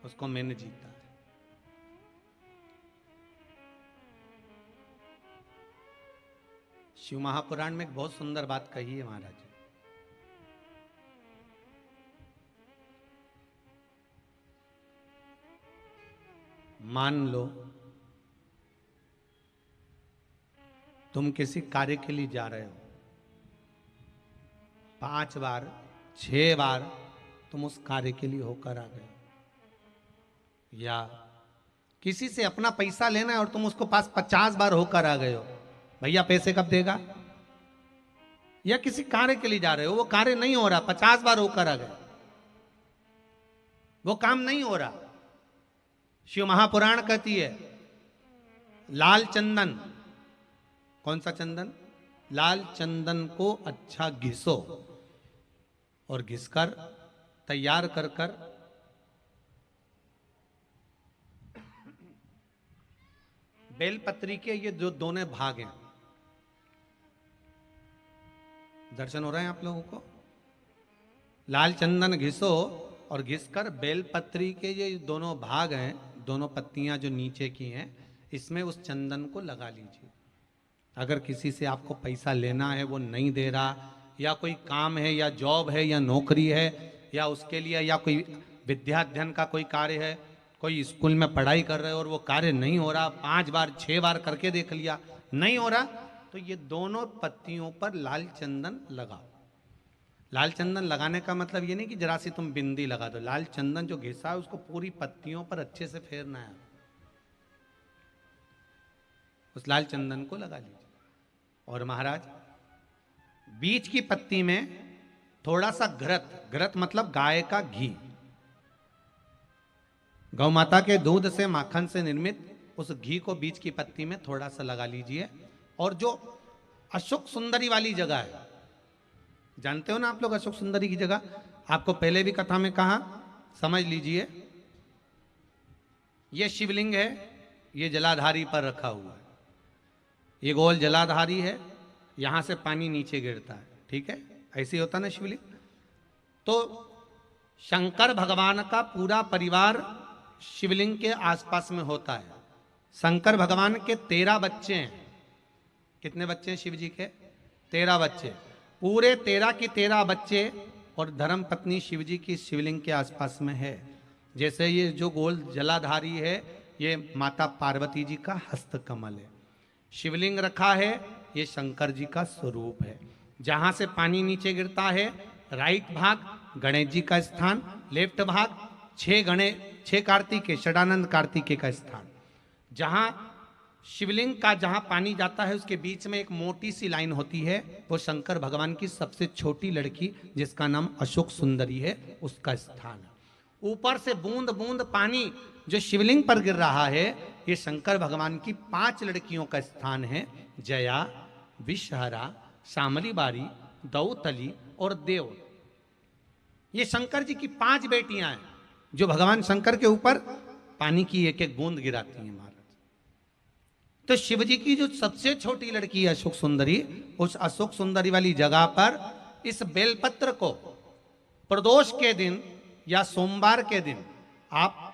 उसको मैंने जीता है। शिव महापुराण में एक बहुत सुंदर बात कही है महाराज। मान लो तुम किसी कार्य के लिए जा रहे हो, 5 बार 6 बार तुम उस कार्य के लिए होकर आ गए, या किसी से अपना पैसा लेना है और तुम उसको पास 50 बार होकर आ गए हो, भैया पैसे कब देगा। या किसी कार्य के लिए जा रहे हो, वो कार्य नहीं हो रहा, 50 बार होकर आ गए, वो काम नहीं हो रहा। शिव महापुराण कहती है लाल चंदन, कौन सा चंदन, लाल चंदन को अच्छा घिसो और घिसकर तैयार कर कर बेलपत्री के ये जो दोनों भाग हैं, दर्शन हो रहे हैं आप लोगों को। लाल चंदन घिसो और घिसकर बेलपत्री के ये दोनों भाग हैं, दोनों पत्तियां जो नीचे की हैं, इसमें उस चंदन को लगा लीजिए। अगर किसी से आपको पैसा लेना है, वो नहीं दे रहा, या कोई काम है या जॉब है या नौकरी है या उसके लिए, या कोई विद्या अध्ययन का कोई कार्य है, कोई स्कूल में पढ़ाई कर रहे हो और वो कार्य नहीं हो रहा, 5 बार 6 बार करके देख लिया नहीं हो रहा, तो ये दोनों पत्तियों पर लाल चंदन लगाओ। लाल चंदन लगाने का मतलब ये नहीं कि जरा सी तुम बिंदी लगा दो, लाल चंदन जो घिसा है उसको पूरी पत्तियों पर अच्छे से फेरना है, उस लाल चंदन को लगा लीजिए। और महाराज बीच की पत्ती में थोड़ा सा घृत, घृत मतलब गाय का घी, गौ माता के दूध से माखन से निर्मित उस घी को बीच की पत्ती में थोड़ा सा लगा लीजिए। और जो अशोक सुंदरी वाली जगह है, जानते हो ना आप लोग अशोक सुंदरी की जगह, आपको पहले भी कथा में कहा, समझ लीजिए ये शिवलिंग है, ये जलाधारी पर रखा हुआ है, ये गोल जलाधारी है, यहां से पानी नीचे गिरता है, ठीक है, ऐसे ही होता ना शिवलिंग। तो शंकर भगवान का पूरा परिवार शिवलिंग के आसपास में होता है। शंकर भगवान के 13 बच्चे हैं। कितने बच्चे हैं शिव जी के? 13 बच्चे, पूरे 13 की 13 बच्चे और धर्म पत्नी शिव जी की शिवलिंग के आसपास में है। जैसे ये जो गोल जलाधारी है, ये माता पार्वती जी का हस्त कमल है। शिवलिंग रखा है, ये शंकर जी का स्वरूप है। जहां से पानी नीचे गिरता है, राइट भाग गणेश जी का स्थान, लेफ्ट भाग 6 कार्तिकेय, षडानंद कार्तिकेय का स्थान। जहां शिवलिंग का जहां पानी जाता है उसके बीच में एक मोटी सी लाइन होती है, वो शंकर भगवान की सबसे छोटी लड़की जिसका नाम अशोक सुंदरी है, उसका स्थान है। ऊपर से बूंद बूंद पानी जो शिवलिंग पर गिर रहा है, ये शंकर भगवान की 5 लड़कियों का स्थान है, जया, विषहरा, शामली बारी, दौतली और देव। ये शंकर जी की 5 बेटियां हैं जो भगवान शंकर के ऊपर पानी की एक एक बूंद गिराती हैं महाराज। तो शिव जी की जो सबसे छोटी लड़की है अशोक सुंदरी, उस अशोक सुंदरी वाली जगह पर इस बेलपत्र को प्रदोष के दिन या सोमवार के दिन आप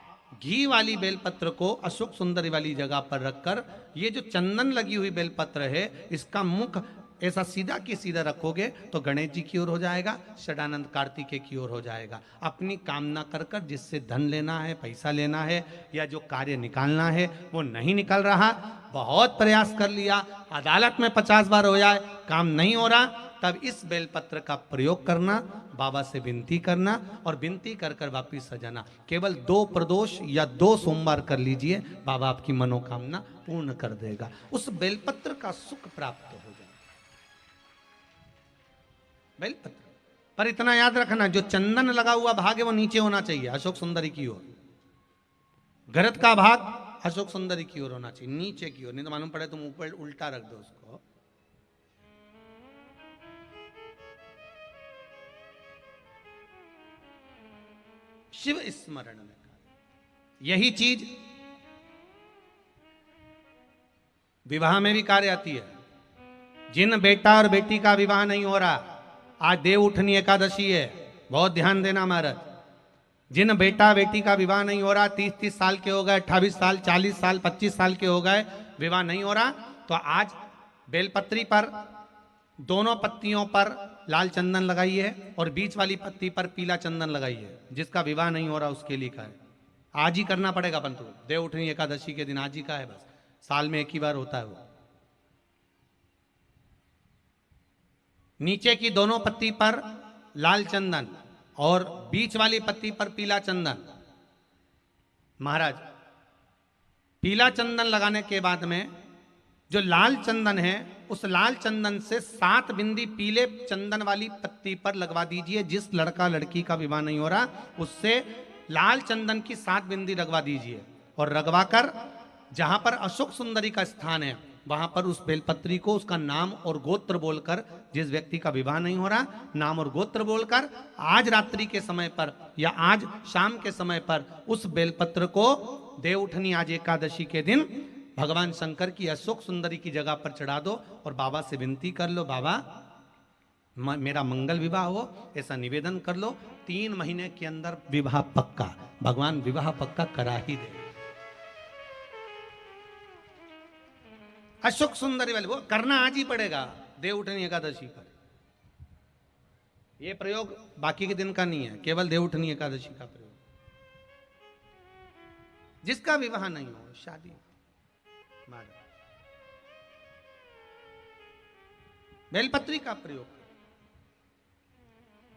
घी वाली बेलपत्र को अशोक सुंदरी वाली जगह पर रखकर, ये जो चंदन लगी हुई बेलपत्र है, इसका मुख ऐसा सीधा की सीधा रखोगे तो गणेश जी की ओर हो जाएगा, षडानंद कार्तिकेय की ओर हो जाएगा। अपनी कामना कर कर जिससे धन लेना है, पैसा लेना है, या जो कार्य निकालना है वो नहीं निकल रहा, बहुत प्रयास कर लिया, अदालत में 50 बार हो जाए, काम नहीं हो रहा, तब इस बेलपत्र का प्रयोग करना, बाबा से विनती करना और विनती कर कर वापिस सजाना। केवल 2 प्रदोष या 2 सोमवार कर लीजिए, बाबा आपकी मनोकामना पूर्ण कर देगा, उस बेलपत्र का सुख प्राप्त हो जाए। बेलपत्र पर इतना याद रखना, जो चंदन लगा हुआ भाग है वो नीचे होना चाहिए, अशोक सुंदरी की ओर। घृत का भाग अशोक सुंदरी की ओर होना चाहिए, नीचे की ओर, नहीं तो मालूम पड़े तुम ऊपर उल्टा रख दो उसको। शिव स्मरण में यही चीज विवाह में भी कार्य आती है। जिन बेटा और बेटी का विवाह नहीं हो रहा, आज देव उठनी एकादशी है, बहुत ध्यान देना महाराज। जिन बेटा बेटी का विवाह नहीं हो रहा, 30-30 साल के हो गए, 28 साल, 40 साल, 25 साल के हो गए, विवाह नहीं हो रहा, तो आज बेलपत्री पर दोनों पत्तियों पर लाल चंदन लगाइए और बीच वाली पत्ती पर पीला चंदन लगाइए। जिसका विवाह नहीं हो रहा उसके लिए का है, आज ही करना पड़ेगा। परंतु देवउठनी एकादशी के दिन आज ही का है, बस साल में एक ही बार होता है वो। नीचे की दोनों पत्ती पर लाल चंदन और बीच वाली पत्ती पर पीला चंदन। महाराज, पीला चंदन लगाने के बाद में जो लाल चंदन है, उस लाल चंदन से 7 बिंदी पीले चंदन वाली पत्ती पर लगवा दीजिए। जिस लड़का लड़की का विवाह नहीं हो रहा उससे लाल चंदन की 7 बिंदी लगवा दीजिए और लगवाकर जहां पर अशोक सुंदरी का स्थान है वहां पर उस बेलपत्री को उसका नाम और गोत्र बोलकर, जिस व्यक्ति का विवाह नहीं हो रहा, नाम और गोत्र बोलकर आज रात्रि के समय पर या आज शाम के समय पर उस बेलपत्र को देवउठनी आज एकादशी के दिन भगवान शंकर की अशोक सुंदरी की जगह पर चढ़ा दो और बाबा से विनती कर लो, बाबा मेरा मंगल विवाह हो, ऐसा निवेदन कर लो। 3 महीने के अंदर विवाह पक्का, भगवान विवाह पक्का करा ही दे। अशोक सुंदरी वाले वो करना आज ही पड़ेगा देवउठनी एकादशी पर। यह प्रयोग बाकी के दिन का नहीं है, केवल देवउठनी एकादशी का प्रयोग। जिसका विवाह नहीं हो, शादी बेलपत्री का प्रयोग,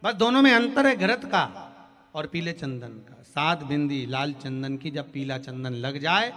बस दोनों में अंतर है घृत का और पीले चंदन का। 7 बिंदी लाल चंदन की जब पीला चंदन लग जाए,